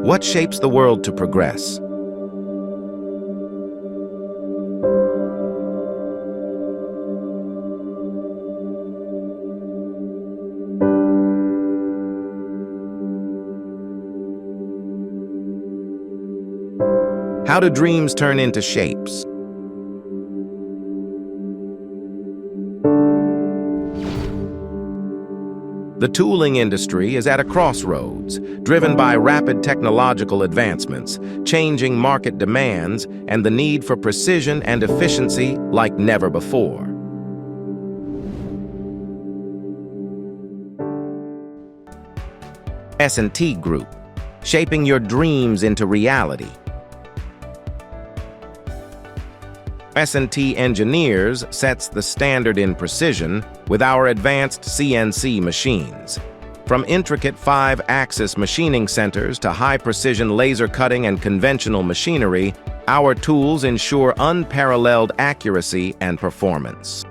What shapes the world to progress? How do dreams turn into shapes? The tooling industry is at a crossroads, driven by rapid technological advancements, changing market demands, and the need for precision and efficiency like never before. S&T Group, shaping your dreams into reality. S&T Engineers sets the standard in precision with our advanced CNC machines. From intricate 5-axis machining centers to high-precision laser cutting and conventional machinery, our tools ensure unparalleled accuracy and performance.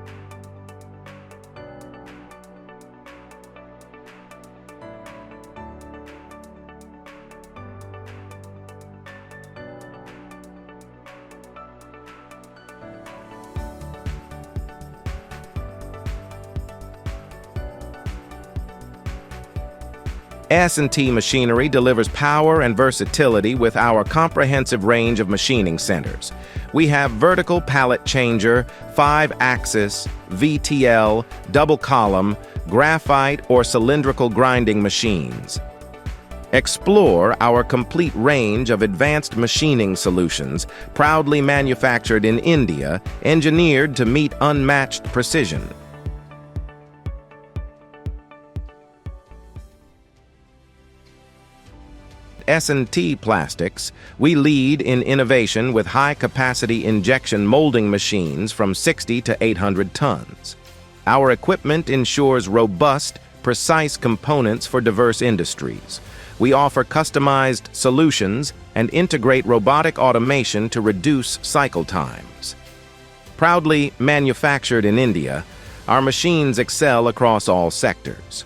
S&T Machinery delivers power and versatility with our comprehensive range of machining centers. We have vertical pallet changer, 5-axis, VTL, double column, graphite or cylindrical grinding machines. Explore our complete range of advanced machining solutions, proudly manufactured in India, engineered to meet unmatched precision. S&T Plastics, we lead in innovation with high-capacity injection molding machines from 60 to 800 tons. Our equipment ensures robust, precise components for diverse industries. We offer customized solutions and integrate robotic automation to reduce cycle times. Proudly manufactured in India, our machines excel across all sectors.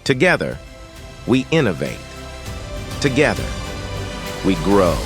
Together, we innovate. Together, we grow.